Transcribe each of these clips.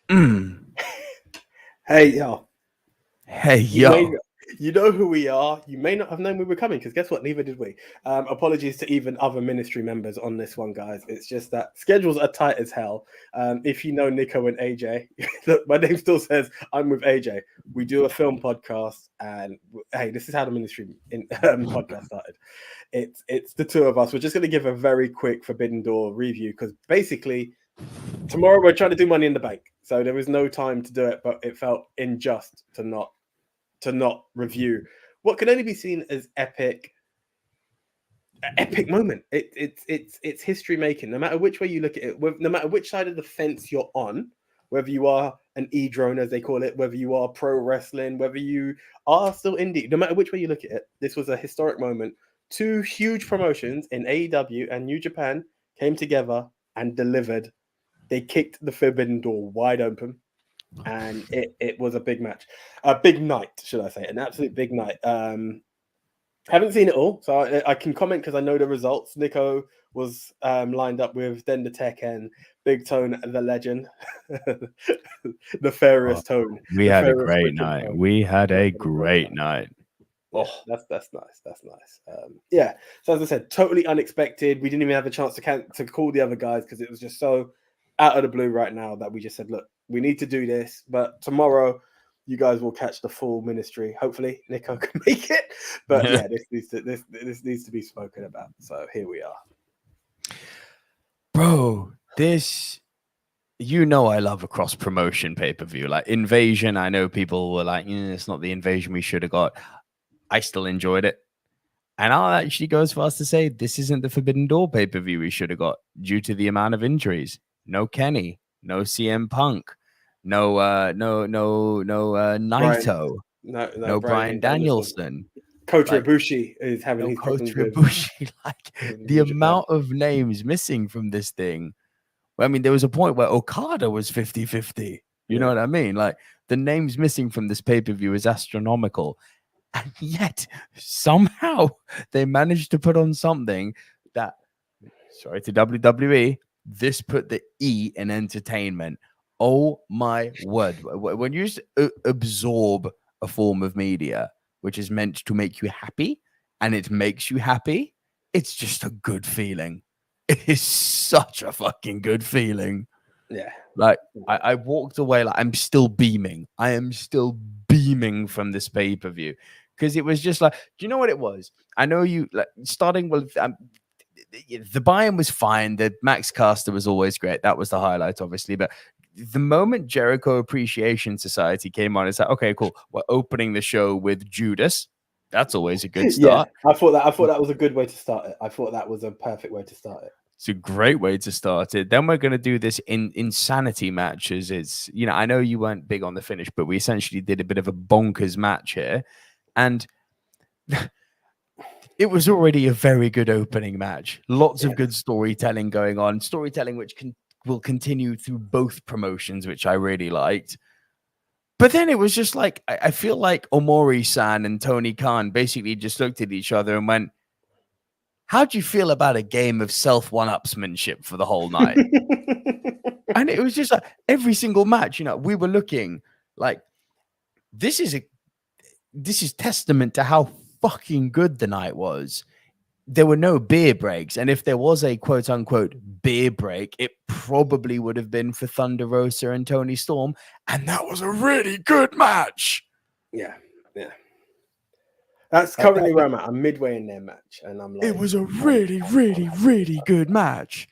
Mm. Hey, yo. Hey, yo. You know who we are. You may not have known we were coming because guess what? Neither did we. Apologies to even other ministry members on this one, guys. It's just that schedules are tight as hell. If you know Nico and AJ, my name still says I'm with AJ. We do a film podcast, and hey, this is how the ministry podcast started. It's the two of us. We're just going to give a very quick Forbidden Door review because basically tomorrow we're trying to do Money in the Bank, so there was no time to do it, but it felt unjust to not review what can only be seen as epic moment. It's history making. No matter which way you look at it, no matter which side of the fence you're on, whether you are an e-drone as they call it, whether you are pro wrestling, whether you are still indie, no matter which way you look at it, this was a historic moment. Two huge promotions in AEW and New Japan came together and delivered. They kicked the Forbidden Door wide open. And it was a big match, a big night, should I say, an absolute big night. Haven't seen it all, so I can comment because I know the results. Nico was lined up with Den the Tech and Big Tone, the legend, Nefarious Tone. We had a great night. Tone. We had a great night. Oh, that's nice. That's nice. Yeah. So as I said, totally unexpected. We didn't even have a chance to call the other guys because it was just so out of the blue right now that we just said, look, we need to do this. But tomorrow, you guys will catch the full ministry. Hopefully, Nico can make it. But yeah, this needs to be spoken about. So here we are, bro. This. You know I love a cross-promotion pay-per-view. Like Invasion, I know people were like, it's not the Invasion we should have got. I still enjoyed it. And I'll actually go as far as to say this isn't the Forbidden Door pay-per-view we should have got due to the amount of injuries. No Kenny, no CM Punk, no Naito, no Bryan Danielson. Kota Ibushi is having his Kota Ibushi. Like the amount of names missing from this thing. I mean, there was a point where Okada was 50-50. You know what I mean? Like, the names missing from this pay-per-view is astronomical. And yet, somehow, they managed to put on something that, sorry to WWE, this put the E in entertainment. Oh, my word. When you absorb a form of media, which is meant to make you happy, and it makes you happy, it's just a good feeling. It is such a fucking good feeling. Yeah. Like, I walked away like I'm still beaming. I am still beaming from this pay-per-view. Because it was just like, do you know what it was? I know you, like, starting with, the buy-in was fine. The Max Caster was always great. That was the highlight, obviously. But the moment Jericho Appreciation Society came on, it's like, okay, cool. We're opening the show with Judas. That's always a good start. Yeah, I thought that was a good way to start it. I thought that was a perfect way to start it. It's a great way to start it. Then we're going to do this in insanity matches. It's, I know you weren't big on the finish, but we essentially did a bit of a bonkers match here. And it was already a very good opening match. Lots of good storytelling going on. Storytelling which will continue through both promotions, which I really liked. But then it was just like, I feel like Omori-san and Tony Khan basically just looked at each other and went, how do you feel about a game of self-one-upsmanship for the whole night? And it was just like every single match, we were looking like, this is testament to how fucking good the night was. There were no beer breaks. And if there was a quote unquote beer break, it probably would have been for Thunder Rosa and Tony Storm. And that was a really good match. Yeah. That's currently where I'm at. I'm midway in their match. And I'm like, it was a really, really, really good match.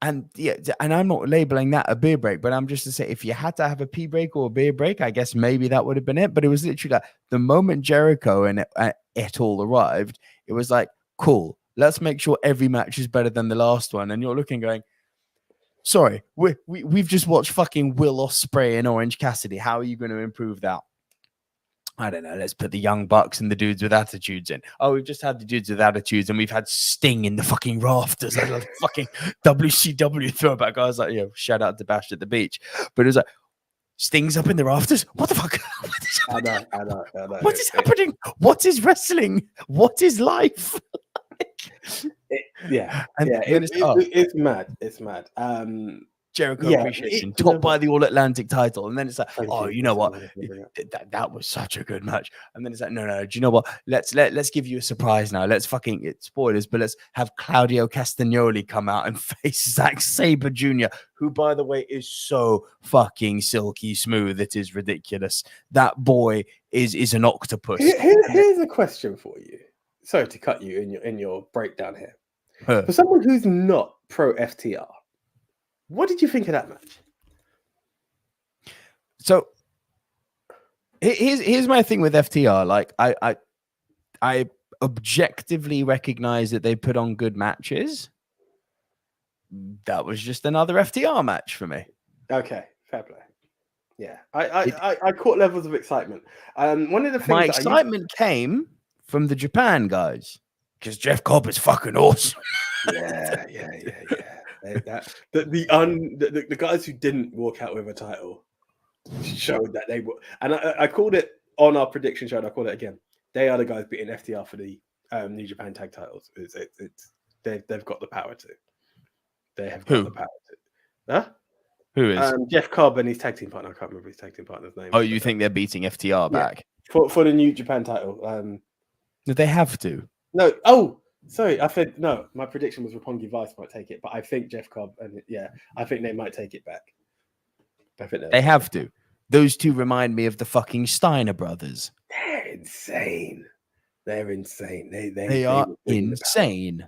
And and I'm not labeling that a beer break, but I'm just to say, if you had to have a pee break or a beer break, I guess maybe that would have been it. But it was literally like the moment Jericho and it all arrived, it was like, cool, let's make sure every match is better than the last one. And you're looking going, sorry, we've just watched fucking Will Ospreay and Orange Cassidy. How are you going to improve that? I don't know. Let's put the Young Bucks and the dudes with attitudes in. Oh, we've just had the dudes with attitudes and we've had Sting in the fucking rafters. Like a fucking WCW throwback. I was like, shout out to Bash at the Beach. But it was like, Sting's up in the rafters? What the fuck? What is happening? I know. What is happening? What is wrestling? What is life? It's mad. It's mad. Jericho Yeah, Appreciation, you know topped by what? the All Atlantic title, and then it's like, Thank oh, you. you know That's what what? I was gonna bring up. That was such a good match. And then it's like, no, do you know what? Let's give you a surprise now. Let's fucking spoilers, but let's have Claudio Castagnoli come out and face Zack Sabre Jr., who, by the way, is so fucking silky smooth. It is ridiculous. That boy is an octopus. Here's a question for you. Sorry to cut you in your breakdown here. For someone who's not pro FTR, what did you think of that match? So here's my thing with FTR. Like I objectively recognize that they put on good matches. That was just another FTR match for me. Okay, fair play. Yeah, I caught levels of excitement. One of the things My excitement came from the Japan guys because Jeff Cobb is fucking awesome. Yeah. The guys who didn't walk out with a title showed that they were, and I called it on our prediction show. And I called it again. They are the guys beating FTR for the New Japan tag titles. They've got the power to. They have got the power to. Huh? Who is Jeff Cobb and his tag team partner? I can't remember his tag team partner's name. Oh, you think they're beating FTR back for the New Japan title? No, they have to. No. Oh, sorry. I said no. My prediction was Roppongi Vice might take it, but I think Jeff Cobb and I think they might take it back. I think they have to. Those two remind me of the fucking Steiner brothers. They're insane. They're insane. They are insane.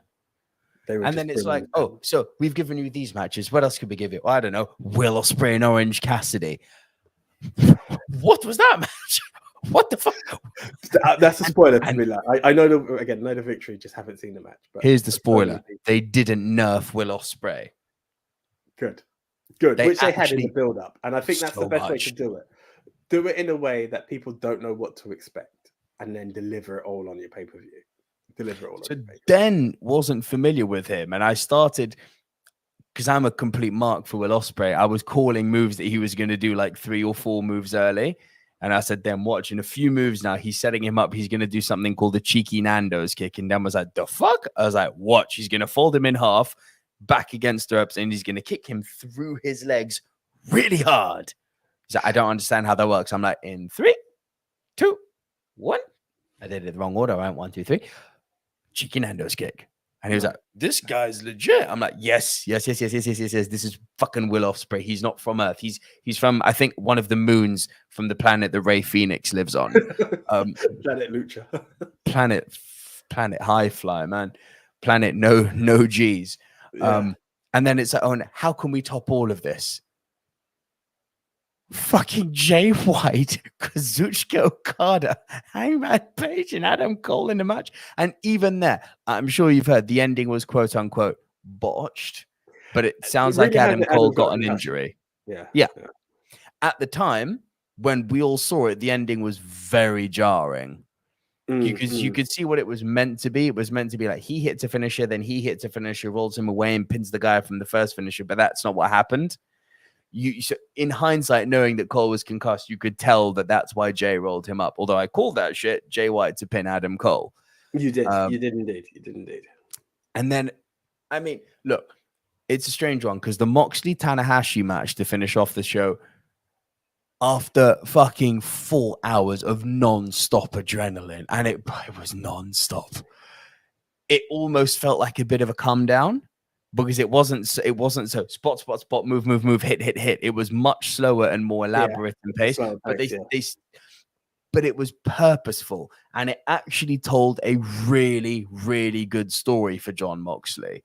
And then it's like, oh, so we've given you these matches. What else could we give you? I don't know. Will Ospreay and Orange Cassidy. What was that match? What the fuck? That's a spoiler to me. Like, I know the victory, just haven't seen the match. But here's the spoiler: they didn't nerf Will Ospreay. Good. Which they had in the build-up, and I think that's the best way to do it. Do it in a way that people don't know what to expect, and then deliver it all on your pay-per-view. So Den wasn't familiar with him, and I started because I'm a complete mark for Will Ospreay. I was calling moves that he was going to do like 3 or 4 moves early, and I said, "Den, watch in a few moves now. He's setting him up. He's going to do something called the cheeky Nando's kick." And Den was like, "The fuck?" I was like, "Watch. He's going to fold him in half, back against the ropes, and he's going to kick him through his legs really hard." He's like, "I don't understand how that works." I'm like, "In 3, 2, 1." I did it the wrong order. I went 1, 2, 3. Cheeky Nando's kick. And he was like, "This guy's legit." I'm like, yes. This is fucking Will Ospreay. He's not from Earth. He's from, I think, one of the moons from the planet that Ray Phoenix lives on. Planet Lucha. planet High Fly, man. Planet no G's. Yeah. And then it's like, oh, how can we top all of this? Fucking Jay White, Kazuchika Okada, Hangman Page, and Adam Cole in the match. And even there, I'm sure you've heard the ending was quote unquote botched, but it sounds like Adam Cole got an injury. Yeah. At the time, when we all saw it, the ending was very jarring. Because you could see what it was meant to be. It was meant to be like he hits a finisher, then he hits a finisher, rolls him away, and pins the guy from the first finisher. But that's not what happened. So in hindsight, knowing that Cole was concussed, you could tell that that's why Jay rolled him up. Although I called that shit, Jay White to pin Adam Cole. You did. You did indeed. And then, I mean, look, it's a strange one because the Moxley Tanahashi match to finish off the show, after fucking 4 hours of non-stop adrenaline, and it was non-stop. It almost felt like a bit of a come down. Because it wasn't so spot, move, hit. It was much slower and more elaborate in pace. But it was purposeful, and it actually told a really, really good story for Jon Moxley.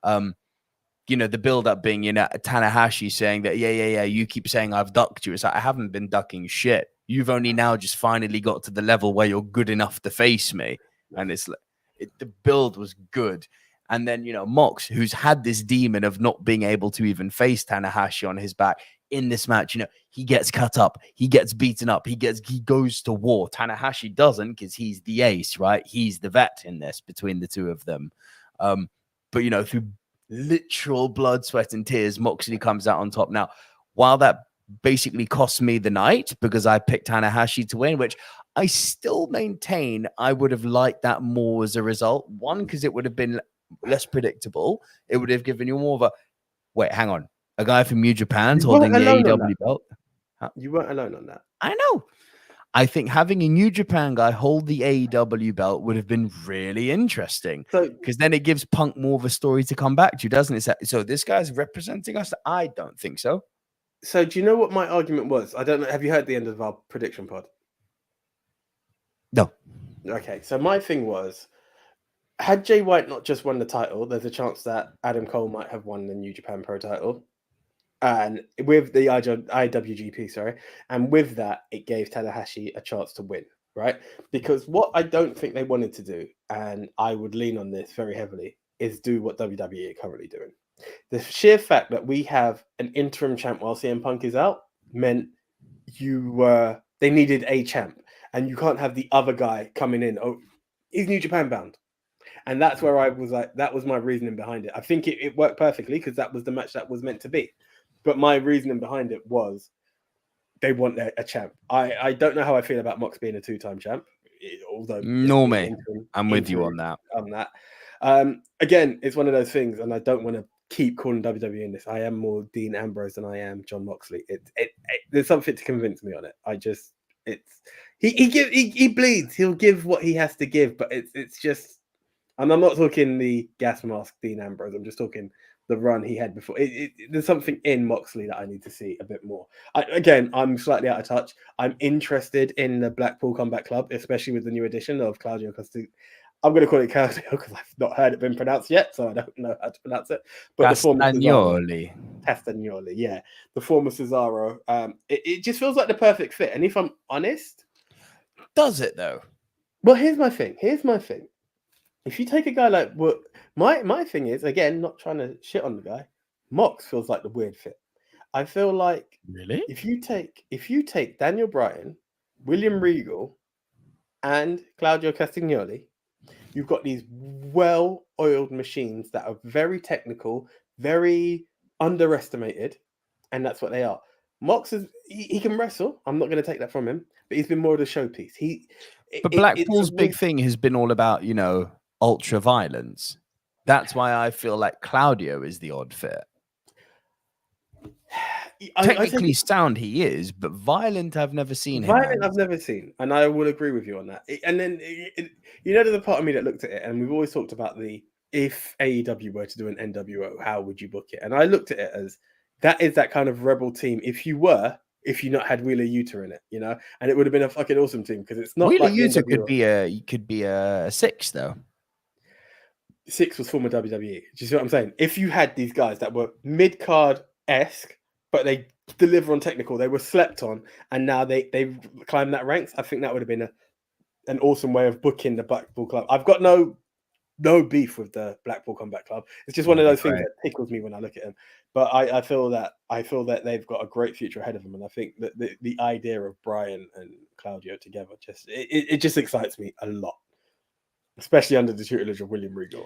The build-up being, Tanahashi saying that, yeah, you keep saying I've ducked you. It's like, I haven't been ducking shit. You've only now just finally got to the level where you're good enough to face me. And the build was good. And then, Mox, who's had this demon of not being able to even face Tanahashi on his back in this match, he gets cut up, he gets beaten up, he goes to war. Tanahashi doesn't because he's the ace, right? He's the vet in this between the two of them. But, through literal blood, sweat, and tears, Moxley comes out on top. Now, while that basically cost me the night because I picked Tanahashi to win, which I still maintain I would have liked that more as a result. One, because it would have been less predictable. It would have given you more of a wait, hang on. A guy from New Japan's You holding weren't the alone on AEW that. belt. You weren't alone on that. I know. I think having a New Japan guy hold the AEW belt would have been really interesting, So, because then it gives Punk more of a story to come back to, doesn't it? So this guy's representing us? I don't think so. so do you know what my argument was? I don't know. Have you heard the end of our prediction pod? No. Okay, so my thing was, had Jay White not just won the title, there's a chance that Adam Cole might have won the New Japan Pro title. And with the IWGP, sorry. And with that, it gave Tanahashi a chance to win, right? Because what I don't think they wanted to do, and I would lean on this very heavily, is do what WWE are currently doing. The sheer fact that we have an interim champ while CM Punk is out meant they needed a champ, and you can't have the other guy coming in. Oh, he's New Japan bound. And that's where I was like, that was my reasoning behind it. I think it worked perfectly because that was the match that was meant to be. But my reasoning behind it was they want a champ. I don't know how I feel about Mox being a 2-time champ, although No, mate. I'm with you on that. Again, it's one of those things, and I don't want to keep calling WWE in this. I am more Dean Ambrose than I am John Moxley. There's something to convince me on it. He bleeds. He'll give what he has to give, but it's just. And I'm not talking the gas mask Dean Ambrose. I'm just talking the run he had before. There's something in Moxley that I need to see a bit more. I'm slightly out of touch. I'm interested in the Blackpool Combat Club, especially with the new addition of Claudio Castagnoli. I'm going to call it Claudio because I've not heard it been pronounced yet, so I don't know how to pronounce it. But Castagnoli. Castagnoli, yeah. The former Cesaro. It just feels like the perfect fit. And if I'm honest... Does it, though? Well, here's my thing. If you take a guy like my thing is, again, not trying to shit on the guy, Mox feels like the weird fit. I feel like really, if you take Daniel Bryan, William Regal, and Claudio Castagnoli, you've got these well-oiled machines that are very technical, very underestimated, and that's what they are. Mox he can wrestle. I'm not going to take that from him, but he's been more of a showpiece. But Blackpool's big thing has been all about, ultra violence. That's why I feel like Claudio is the odd fit. Technically sound he is, but violent I've never seen him. Violent I've never seen, and I will agree with you on that. And then there's a part of me that looked at it, and we've always talked about if AEW were to do an NWO, how would you book it? And I looked at it as that is that kind of rebel team. If you not had Wheeler Yuta in it, and it would have been a fucking awesome team because it's not Wheeler like Yuta could be a 6 though. 6 was former WWE. Do you see what I'm saying? If you had these guys that were mid-card-esque, but they deliver on technical, they were slept on, and now they've climbed that ranks, I think that would have been an awesome way of booking the Blackpool Club. I've got no beef with the Blackpool Combat Club. It's just one of those things that tickles me when I look at them. But I feel that they've got a great future ahead of them, and I think that the idea of Brian and Claudio together it just excites me a lot. Especially under the tutelage of William Regal.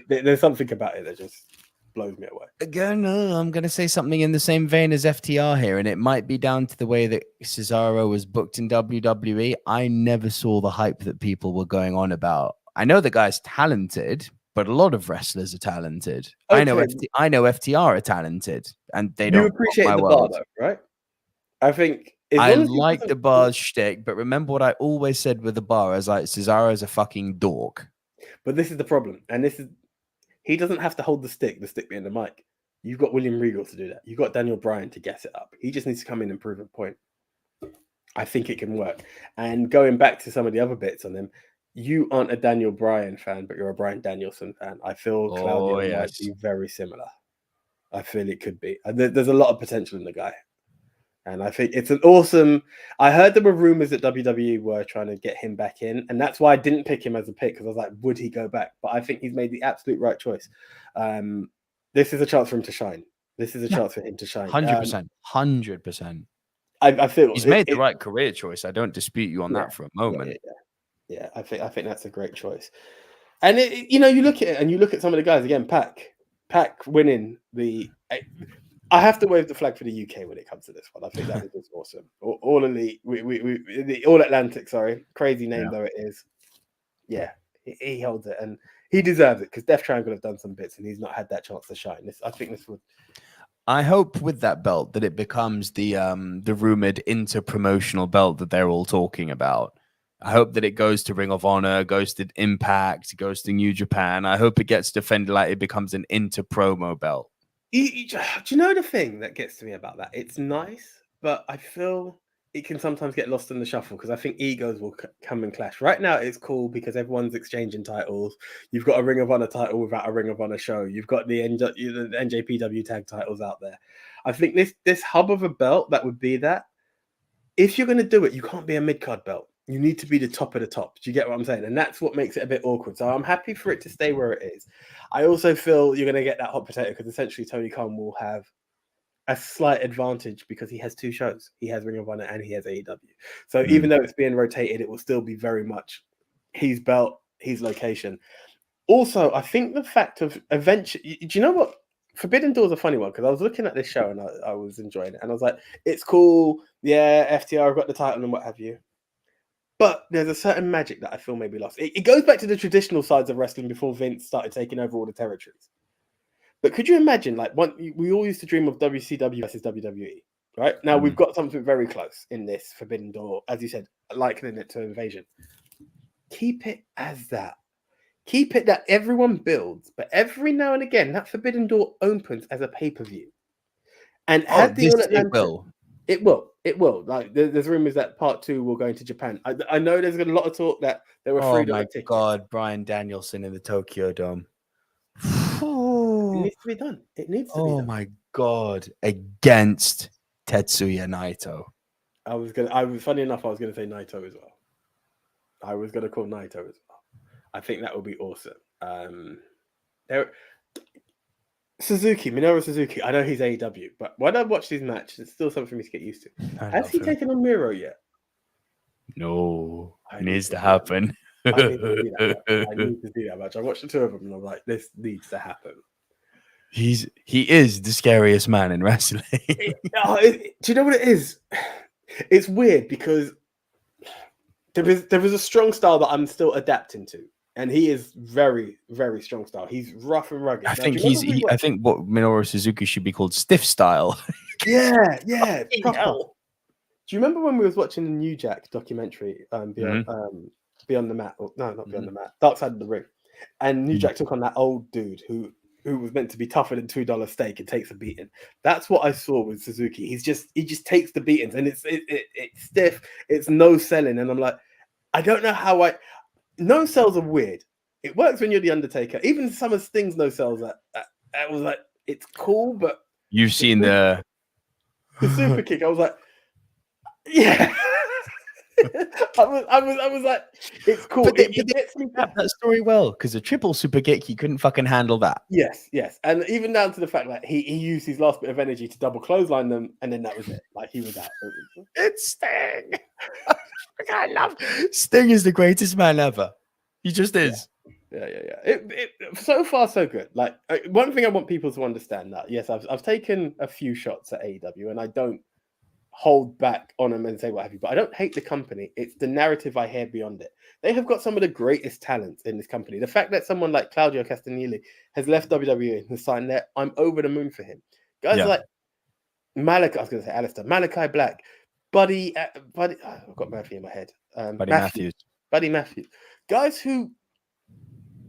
There's something about it that just blows me away. Again, I'm going to say something in the same vein as FTR here, and it might be down to the way that Cesaro was booked in WWE. I never saw the hype that people were going on about. I know the guy's talented, but a lot of wrestlers are talented. Okay. I know FTR are talented, and they don't appreciate the bar, though, right? I think I like the bar's shtick, but remember what I always said with the bar. I was like, Cesaro's a fucking dork. But this is the problem, and he doesn't have to hold the stick being the mic. You've got William Regal to do that. You've got Daniel Bryan to get it up. He just needs to come in and prove a point. I think it can work. And going back to some of the other bits on them, you aren't a Daniel Bryan fan, but you're a Bryan Danielson fan. I feel Claudio might be very similar. I feel it could be. There's a lot of potential in the guy. And I think it's an awesome... I heard there were rumors that WWE were trying to get him back in. And that's why I didn't pick him as a pick, because I was like, would he go back? But I think he's made the absolute right choice. This is a chance for him to shine. 100%. 100%. I feel... He's made the right career choice. I don't dispute you on that for a moment. Yeah, I think that's a great choice. And, you look at it, and you look at some of the guys, again, Pac winning the... I have to wave the flag for the UK when it comes to this one. I think that is just awesome. All elite, the All Atlantic. Sorry, crazy name though it is. Yeah, he holds it, and he deserves it because Death Triangle have done some bits, and he's not had that chance to shine. I think this would. I hope with that belt that it becomes the rumored inter-promotional belt that they're all talking about. I hope that it goes to Ring of Honor, goes to Impact, goes to New Japan. I hope it gets defended like it becomes an inter-promo belt. Do you know the thing that gets to me about that? It's nice, but I feel it can sometimes get lost in the shuffle because I think egos will come and clash. Right now, it's cool because everyone's exchanging titles. You've got a Ring of Honor title without a Ring of Honor show. You've got the NJPW tag titles out there. I think this hub of a belt that would be that. If you're going to do it, you can't be a mid-card belt. You need to be the top of the top. Do you get what I'm saying? And that's what makes it a bit awkward. So I'm happy for it to stay where it is. I also feel you're going to get that hot potato because essentially Tony Khan will have a slight advantage because he has two shows. He has Ring of Honor and he has AEW. So even though it's being rotated, it will still be very much his belt, his location. Also, I think the fact of eventually, do you know what? Forbidden Door is a funny one because I was looking at this show and I was enjoying it. And I was like, it's cool. Yeah, FTR have got the title and what have you. But there's a certain magic that I feel may be lost. It goes back to the traditional sides of wrestling before Vince started taking over all the territories. But could you imagine, like, we all used to dream of WCW versus WWE, right? Now we've got something very close in this Forbidden Door, as you said, likening it to Invasion. Keep it as that. Keep it that everyone builds, but every now and again, that Forbidden Door opens as a pay-per-view. And it will. Like, there's rumors that part 2 will go into Japan. I know there's a lot of talk that there were $3 tickets. Oh my God, Bryan Danielson in the Tokyo Dome. It needs to be done. It needs to be done. Oh my God, against Tetsuya Naito. Funny enough, I was gonna say Naito as well. I was gonna call Naito as well. I think that would be awesome. Minoru Suzuki, I know he's AEW, but when I watch these matches, it's still something for me to get used to. Has he taken on Miro yet? No, it needs to happen. I need to do that match. I watched the two of them and I'm like, this needs to happen. He is the scariest man in wrestling. Do you know what it is? It's weird because there is a strong style that I'm still adapting to. And he is very, very strong style. He's rough and rugged. I think what Minoru Suzuki should be called stiff style. Yeah. Do you remember when we was watching the New Jack documentary Beyond the Mat? No, not Beyond the Mat. Dark Side of the Ring. And New Jack took on that old dude who was meant to be tougher than $2 steak and takes a beating. That's what I saw with Suzuki. He just takes the beatings and it's stiff. It's no selling. And I'm like, I don't know how no sells are weird. It works when you're the Undertaker. Even some of Sting's no sells I was like, it's cool, but you've seen the super kick. I was like, yeah. I was like, it's cool. But it gets me that story well because a triple super kick, he couldn't fucking handle that. Yes, and even down to the fact that he used his last bit of energy to double clothesline them, and then that was it. Like he was out. It's Sting. I love Sting is the greatest man ever. He just is. Yeah. It so far so good. Like one thing I want people to understand that yes, I've taken a few shots at AEW, and I don't hold back on them and say what have you, but I don't hate the company. It's the narrative I hear beyond it. They have got some of the greatest talents in this company. The fact that someone like Claudio Castagnoli has left WWE and has signed there, I'm over the moon for him. Guys like Malachi, I was going to say Alistair, Malachi Black, Buddy, I've got Murphy in my head. Buddy Matthews. Guys who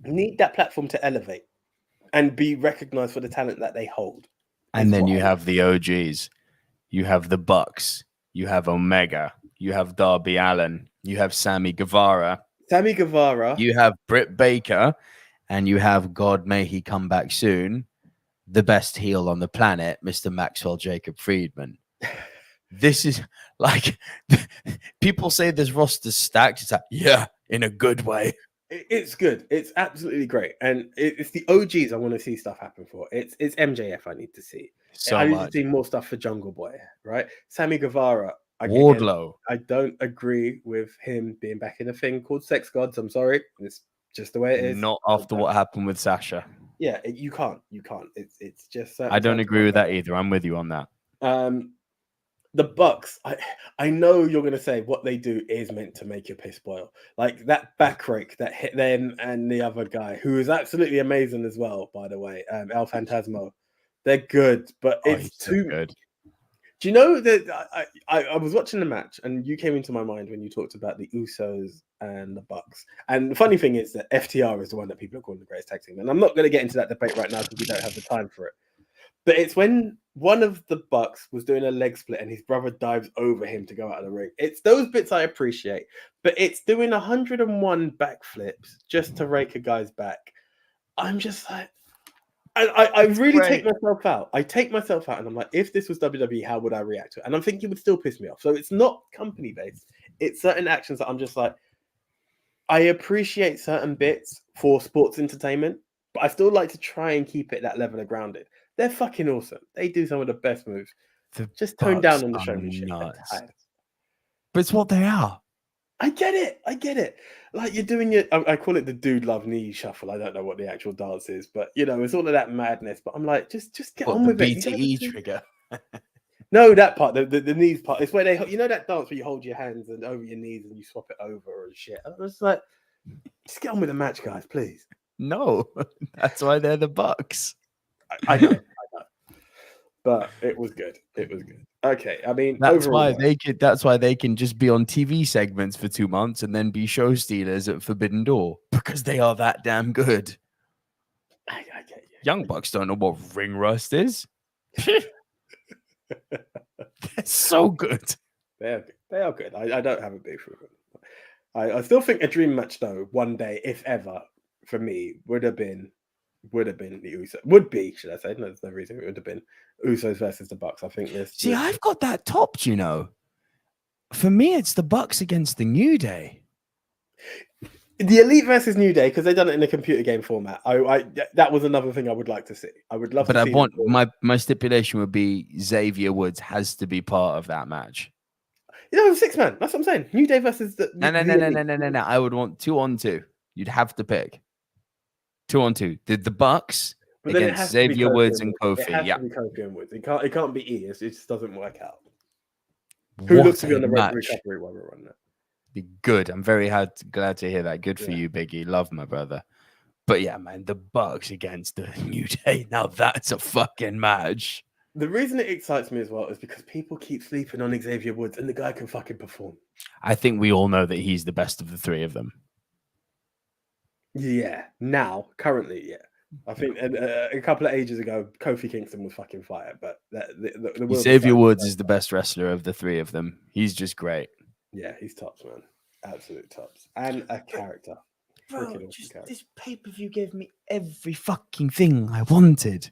need that platform to elevate and be recognized for the talent that they hold. And then you have the OGs. You have the Bucks. You have Omega. You have Darby Allin. You have Sammy Guevara. You have Britt Baker. And you have, God may he come back soon, the best heel on the planet, Mr. Maxwell Jacob Friedman. This is like, people say this roster's stacked. It's like, yeah, in a good way. It's good. It's absolutely great. And it's the OGs I want to see stuff happen for. It's MJF I need to see. I need to see more stuff for Jungle Boy, right? Sammy Guevara. Wardlow. I don't agree with him being back in a thing called Sex Gods. I'm sorry. It's just the way it is. Not after what happened with Sasha. Yeah, you can't. It's just... I don't agree with that either. I'm with you on that. The Bucks, I know you're going to say what they do is meant to make your piss boil. Like that back rake that hit them and the other guy, who is absolutely amazing as well, by the way, El Fantasmo. They're good, but Oh, it's he's so too good. Do you know that I was watching the match and you came into my mind when you talked about the Usos and the Bucks. And the funny thing is that FTR is the one that people are calling the greatest tag team. And I'm not going to get into that debate right now because we don't have the time for it. But it's when one of the Bucks was doing a leg split and his brother dives over him to go out of the ring. It's those bits I appreciate, but it's doing 101 backflips just to rake a guy's back. I'm just like, I really take myself out. I take myself out and I'm like, if this was WWE, how would I react to it? And I'm thinking it would still piss me off. So it's not company based. It's certain actions that I'm just like, I appreciate certain bits for sports entertainment, but I still like to try and keep it that level of grounded. They're fucking awesome. They do some of the best moves. Just tone down on the showmanship. But it's what they are. I get it. Like you're doing your, I call it the dude love knee shuffle. I don't know what the actual dance is, but you know, it's all of that madness. But I'm like, just get on with it. BTE trigger. No, that part, the knees part. It's where they, you know, that dance where you hold your hands and over your knees and you swap it over and shit. I was like, just get on with the match, guys, please. No, that's why they're the Bucks. I know. But it was good. Okay, I mean, that's why they can just be on TV segments for 2 months and then be show stealers at Forbidden Door because they are that damn good. I get you. Young Bucks don't know what ring rust is. They're so good. They are good. I don't have a beef with them. I still think a dream match though, one day, if ever, for me, would have been the Usos. Would be, should I say? No, there's no reason it would have been Usos versus the Bucks. I think this. See, I've got that topped, you know. For me, it's the Bucks against the New Day. The Elite versus New Day, because they've done it in a computer game format. That was another thing I would like to see. I would love but to I see want my stipulation would be Xavier Woods has to be part of that match. You know, 6-man. That's what I'm saying. New Day versus the No. I would want 2-on-2. You'd have to pick 2-on-2. The Bucks against Xavier Woods and Kofi. It has to be Kofi and Woods. It can't be E. It just doesn't work out. Who looks to be on the road to recovery while we're on that? Be good. I'm very glad to hear that. Good for you, Biggie. Love my brother. But yeah, man, the Bucks against the New Day. Now that's a fucking match. The reason it excites me as well is because people keep sleeping on Xavier Woods and the guy can fucking perform. I think we all know that he's the best of the three of them. Yeah. Now, currently, yeah. I think a couple of ages ago, Kofi Kingston was fucking fire, but the Xavier Woods is the best wrestler of the three of them. He's just great. Yeah, he's tops, man. Absolute tops. And a character. Bro, this pay-per-view gave me every fucking thing I wanted.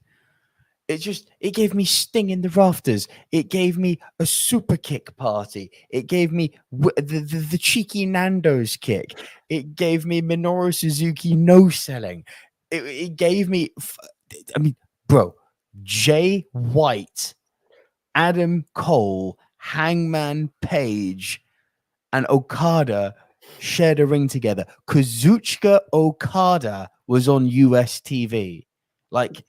It gave me Sting in the rafters. It gave me a super kick party. It gave me the cheeky Nando's kick. It gave me Minoru Suzuki no selling. It gave me, I mean, bro, Jay White, Adam Cole, Hangman Page, and Okada shared a ring together. Kazuchika Okada was on US TV. Like,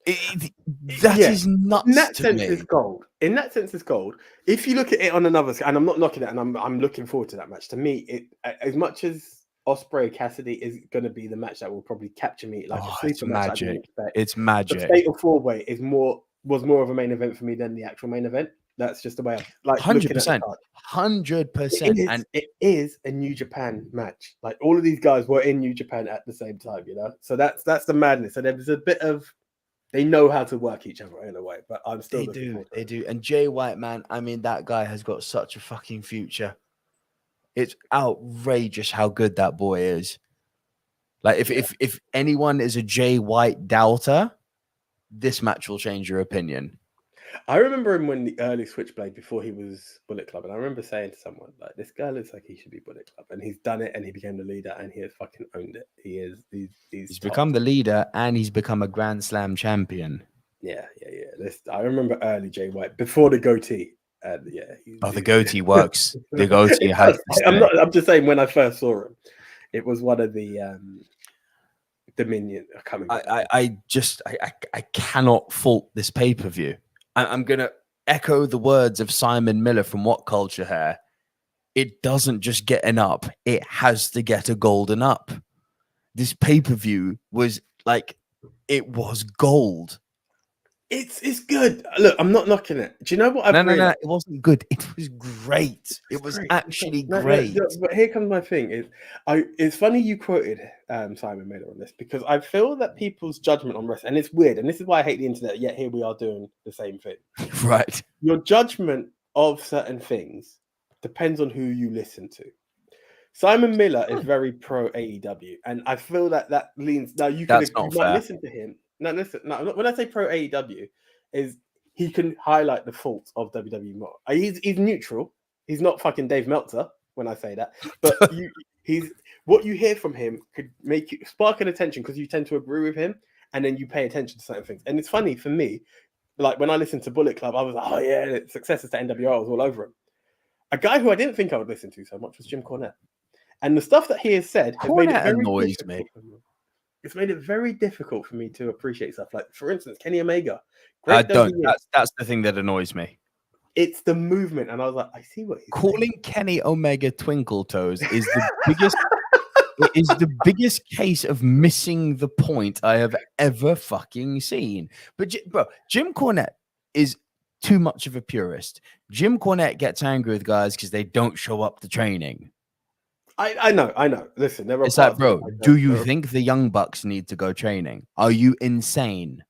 that is nuts. In that to sense, me. it's gold. In that sense, it's gold. If you look at it on another, and I'm not knocking it, and I'm looking forward to that match. To me, it as much as Ospreay Cassidy is going to be the match that will probably capture me like a sleeper match. It's magic. The Fatal 4-Way was more of a main event for me than the actual main event. That's just the way I like 100%. 100%. And it is a New Japan match. Like all of these guys were in New Japan at the same time, you know. So that's the madness. And there's a bit of they know how to work each other in a way, but I'm still they do. And Jay White, man, I mean, that guy has got such a fucking future. It's outrageous how good that boy is. Like if anyone is a Jay White doubter, this match will change your opinion. I remember him when the early Switchblade before he was Bullet Club, and I remember saying to someone like, "This guy looks like he should be Bullet Club," and he's done it, and he became the leader, and he has fucking owned it. He's become the leader, and he's become a Grand Slam champion. Yeah. I remember early Jay White before the goatee. The goatee works. The goatee has. I'm just saying when I first saw him, it was one of the Dominion coming. I cannot fault this pay-per-view. I'm going to echo the words of Simon Miller from What Culture here. It doesn't just get an up. It has to get a golden up. This pay-per-view was like, it was gold. It's good. Look, I'm not knocking it. Do you know what I've No, realized? it wasn't good. It was great. It was Great. actually No, great. but here comes my thing. It's funny you quoted Simon Miller on this, because I feel that people's judgment on wrestling, and it's weird, and this is why I hate the internet, yet here we are doing the same thing. Right. Your judgment of certain things depends on who you listen to. Simon Miller is very pro AEW, and I feel that leans. Now you That's you not might fair. listen to him. No, listen. No, when I say pro AEW, is he can highlight the faults of WWE more. He's neutral. He's not fucking Dave Meltzer when I say that. But he's what you hear from him could make you spark an attention, because you tend to agree with him, and then you pay attention to certain things. And it's funny for me, like when I listened to Bullet Club, I was like, oh yeah, successors to NWO, I was all over him. A guy who I didn't think I would listen to so much was Jim Cornette. And the stuff that he has said has made it very annoys me. It's made it very difficult for me to appreciate stuff. Like, for instance, Kenny Omega. I don't. That's the thing that annoys me. It's the movement, and I was like, I see what he's calling saying. Kenny Omega Twinkle Toes is the biggest. It is the biggest case of missing the point I have ever fucking seen. But bro, Jim Cornette is too much of a purist. Jim Cornette gets angry with guys because they don't show up to training. I know. Listen, there are it's like, bro, do you think the Young Bucks need to go training? Are you insane?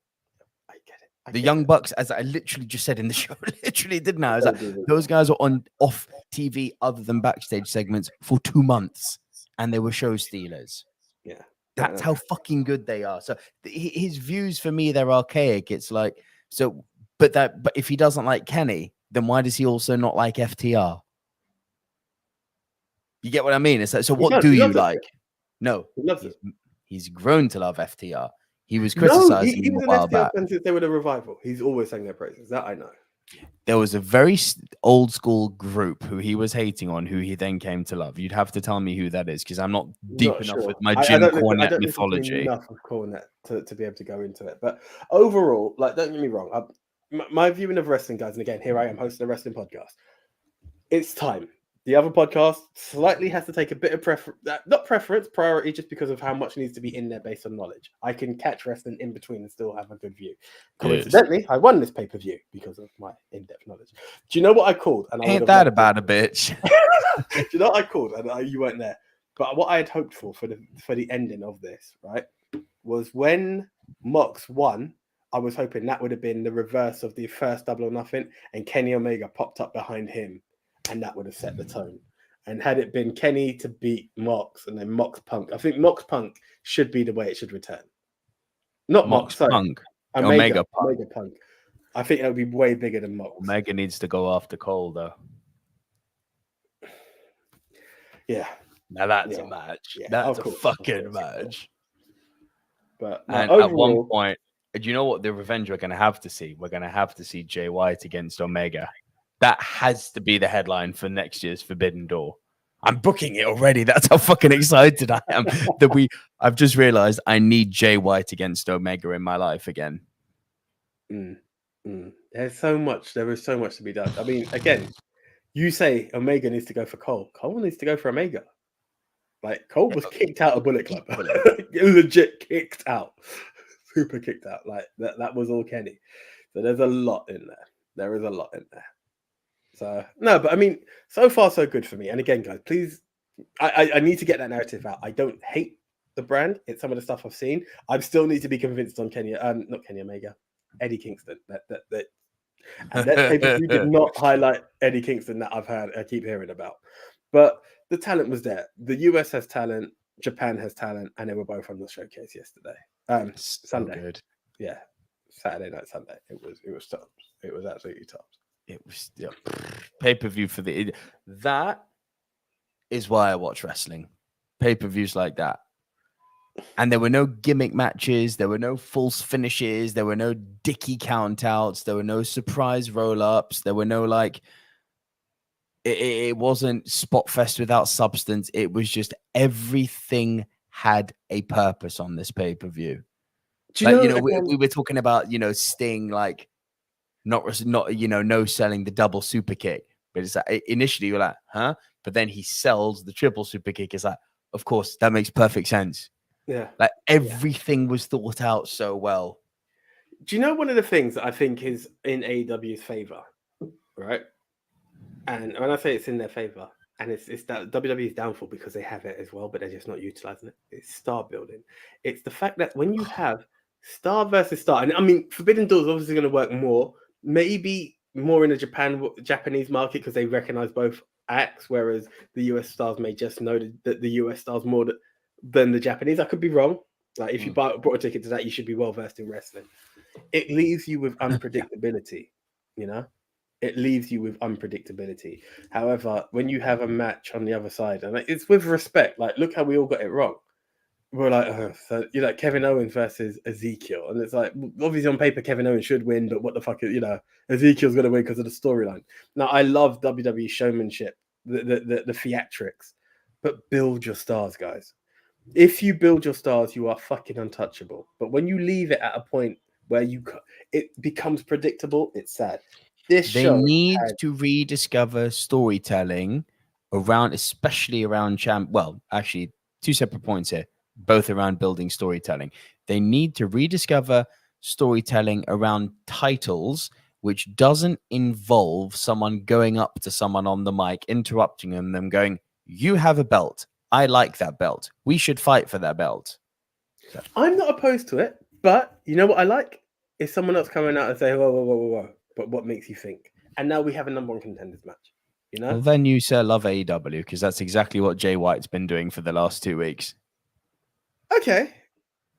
I get it. The Young Bucks, as I literally just said in the show, didn't I? I was like, those guys are on off TV other than backstage segments for 2 months, and they were show stealers. Yeah, that's how fucking good they are. So his views, for me, they're archaic. It's like, so, but if he doesn't like Kenny, then why does he also not like FTR? You get what I mean? It's like, so what do you like? No, he loves it. He's grown to love FTR. He was criticizing he was an FTR fan since they were the revival. He's always sang their praises. That I know. There was a very old school group who he was hating on, who he then came to love. You'd have to tell me who that is, because I'm not deep enough with my Jim Cornette mythology. Enough of Cornette to be able to go into it. But overall, like, don't get me wrong. My viewing of wrestling, guys, and again, here I am hosting a wrestling podcast. It's time. The other podcast slightly has to take a bit of priority, just because of how much needs to be in there based on knowledge. I can catch wrestling in between and still have a good view. Coincidentally, I won this pay-per-view because of my in-depth knowledge. Do you know what I called? And ain't that about a bitch? Do you know what I called? And you weren't there. But what I had hoped for the ending of this, right, was when Mox won, I was hoping that would have been the reverse of the first Double or Nothing, and Kenny Omega popped up behind him, and that would have set the tone. And had it been Kenny to beat Mox and then Mox Punk, I think Mox Punk should be the way it should return. Not Mox Punk. Omega Punk. I think that would be way bigger than Mox. Omega needs to go after Cole, though. Yeah. Now that's a match. Yeah, that's a fucking match. But overall, at one point, do you know what the revenge we're going to have to see? We're going to have to see Jay White against Omega. That has to be the headline for next year's Forbidden Door. I'm booking it already. That's how fucking excited I am. I've just realized I need Jay White against Omega in my life again. There's so much. There is so much to be done. I mean, again, you say Omega needs to go for Cole. Cole needs to go for Omega. Like, Cole was kicked out of Bullet Club. Legit kicked out. Super kicked out. Like, that was all Kenny. So there's a lot in there. There is a lot in there. So, no, but I mean, so far so good for me. And again, guys, please, I need to get that narrative out. I don't hate the brand. It's some of the stuff I've seen. I still need to be convinced on not Kenny Omega, Eddie Kingston. And that pay-per-view did not highlight Eddie Kingston that I keep hearing about. But the talent was there. The US has talent, Japan has talent, and they were both on the showcase yesterday. Sunday. Good. Yeah. Saturday night, Sunday. It was tops. It was absolutely tops. It was pay-per-view for that is why I watch wrestling. Pay-per-views like that. And there were no gimmick matches, there were no false finishes, there were no dicky countouts, there were no surprise roll-ups, there were no it wasn't spot fest without substance. It was just everything had a purpose on this pay-per-view. We were talking about, Sting, not no selling the double super kick, but it's like initially you're like, huh? But then he sells the triple super kick. It's like, of course, that makes perfect sense. Yeah, everything was thought out so well. Do you know one of the things that I think is in AEW's favor, right? And when I say it's in their favor, and it's that WWE's downfall because they have it as well, but they're just not utilizing it. It's star building. It's the fact that when you have star versus star, and I mean, Forbidden Door is obviously going to work more, maybe more in the Japanese market because they recognize both acts, whereas the US stars may just know that the US stars more than the Japanese. I could be wrong. Like if you bought a ticket to that, you should be well versed in wrestling. It leaves you with unpredictability, you know. It leaves you with unpredictability. However, when you have a match on the other side, and it's with respect, like look how we all got it wrong. We're like, oh, so you know, Kevin Owens versus Ezekiel, and it's like obviously on paper Kevin Owens should win, but what the fuck, you know, Ezekiel's gonna win because of the storyline. Now I love WWE showmanship, the theatrics, but build your stars, guys. If you build your stars, you are fucking untouchable. But when you leave it at a point where it becomes predictable, it's sad. They need to rediscover storytelling around, especially around well, actually, two separate points here, both around building storytelling. They need to rediscover storytelling around titles, which doesn't involve someone going up to someone on the mic, interrupting them going, "You have a belt. I like that belt. We should fight for that belt." So. I'm not opposed to it, but you know what I like? Is someone else coming out and say, whoa. But what makes you think? And now we have a number one contenders match. You know? Well, then you, sir, love AEW because that's exactly what Jay White's been doing for the last 2 weeks. Okay.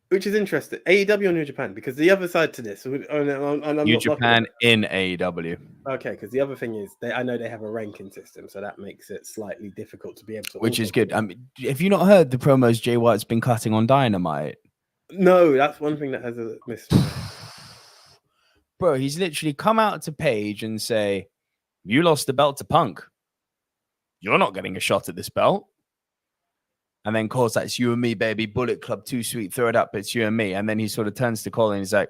Which is interesting. AEW or New Japan? Because the other side to this, New Japan in AEW. Okay, because the other thing is, I know they have a ranking system, so that makes it slightly difficult to be able to. Which is good. I mean, have you not heard the promos Jay White's been cutting on Dynamite? No, that's one thing that has a mystery. Bro, he's literally come out to Paige and say, "You lost the belt to Punk. You're not getting a shot at this belt." And then calls that, "It's you and me, baby. Bullet Club, too sweet. Throw it up. It's you and me." And then he sort of turns to Cole and he's like,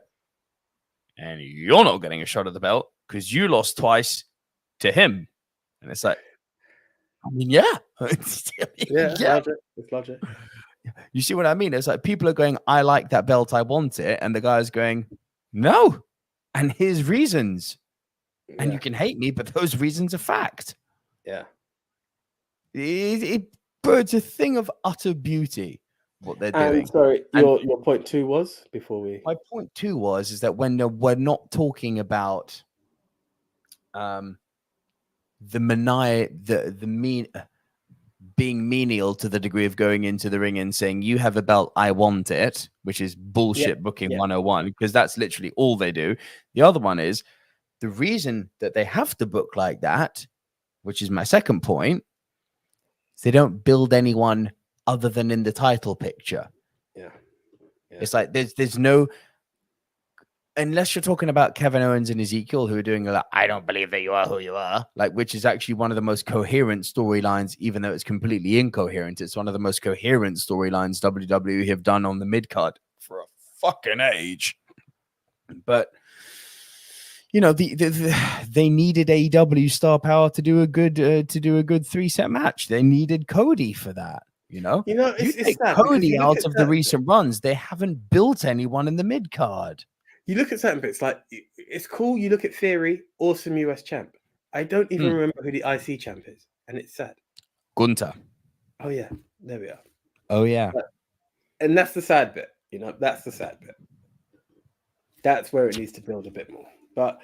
"And you're not getting a shot at the belt because you lost twice to him." And it's like, I mean, yeah. Yeah. It's logic. You see what I mean? It's like people are going, "I like that belt. I want it." And the guy's going, "No. And here's reasons." Yeah. And you can hate me, but those reasons are fact. Yeah. But it's a thing of utter beauty, what they're doing. Sorry, your point 2 was before we. My point 2 is that when we're not talking about being menial to the degree of going into the ring and saying, "You have a belt, I want it," which is bullshit booking 101, because that's literally all they do. The other one is the reason that they have to book like that, which is my second point, is they don't build anyone other than in the title picture. Yeah. It's like there's no, unless you're talking about Kevin Owens and Ezekiel, who are doing like, "I don't believe that you are who you are," like, which is actually one of the most coherent storylines, even though it's completely incoherent. It's one of the most coherent storylines WWE have done on the mid card for a fucking age. But you know, they needed AEW star power to do a good 3-set match. They needed Cody for that. You take Cody out of the recent runs, they haven't built anyone in the mid card. You look at certain bits, like it's cool. You look at Theory, awesome US champ. I don't even remember who the IC champ is, and it's sad. Gunther. Oh yeah, there we are. Oh yeah, and that's the sad bit. You know, that's the sad bit. That's where it needs to build a bit more. But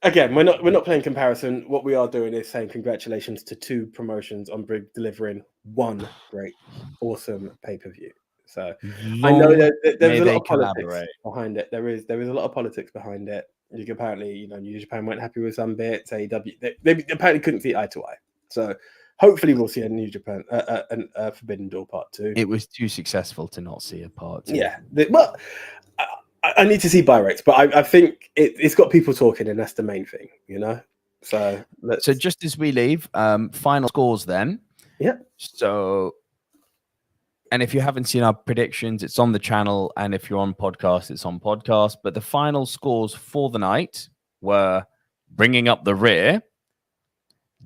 again, we're not playing comparison. What we are doing is saying congratulations to 2 promotions on delivering one great, awesome pay-per-view. So I know that there's a lot of politics behind it. There is a lot of politics behind it. You apparently, New Japan weren't happy with some bits. AEW they apparently couldn't see eye to eye. So hopefully we'll see a New Japan a Forbidden Door Part 2. It was too successful to not see a Part 2. Yeah, well, I need to see buy rates, but I think it's got people talking, and that's the main thing, So just as we leave, final scores then. Yeah. So, and if you haven't seen our predictions, it's on the channel, and if you're on podcast, it's on podcast. But the final scores for the night were Bringing Up the Rear,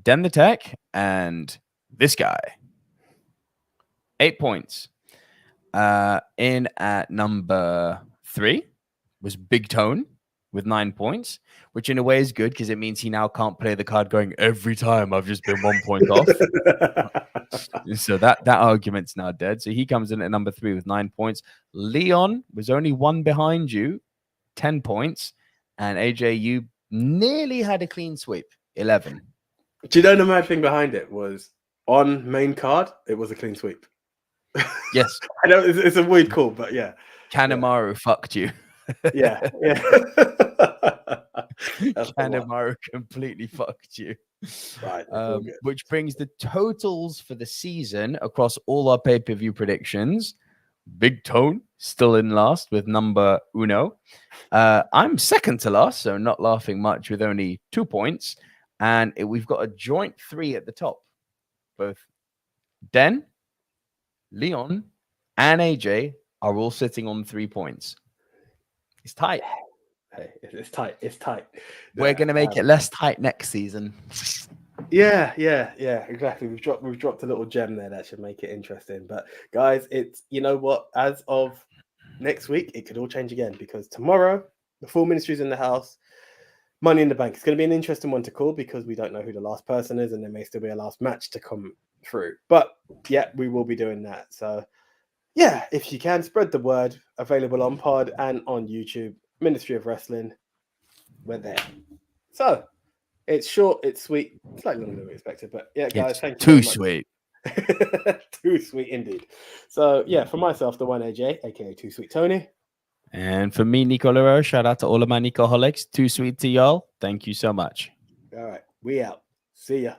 Den the Tech, and this guy. 8 points. In at number 3 was Big Tone with 9 points, which in a way is good because it means he now can't play the card going every time I've just been 1 point off. So that argument's now dead. So he comes in at number 3 with 9 points. Leon was only 1 behind you, 10 points. And AJ, you nearly had a clean sweep, 11. Do you know the mad thing behind it was on main card, it was a clean sweep. Yes. I know it's a weird call, but yeah. Kanemaru fucked you. Yeah. Kanemaru completely fucked you. Right. Which brings the totals for the season across all our pay-per-view predictions. Big Tone still in last with number uno. I'm second to last, so not laughing much with only 2 points. And we've got a joint 3 at the top. Both Den, Leon, and AJ are all sitting on 3 points. It's tight. Hey, it's tight. It's tight. We're going to make it less tight next season. Yeah, exactly. We've dropped a little gem there that should make it interesting. But guys, it's, you know what? As of next week, it could all change again because tomorrow the full ministry's in the house. Money in the Bank. It's going to be an interesting one to call because we don't know who the last person is, and there may still be a last match to come through. But yeah, we will be doing that. So yeah, if you can spread the word, available on Pod and on YouTube. Ministry of Wrestling, we're there. So it's short, it's sweet, slightly longer than we expected, but yeah, guys, thank you. Too sweet. Too sweet indeed. So yeah, for myself, the one AJ, aka Too Sweet Tony. And for me, Nico Lero, shout out to all of my Nicoholics. Too sweet to y'all. Thank you so much. All right, we out. See ya.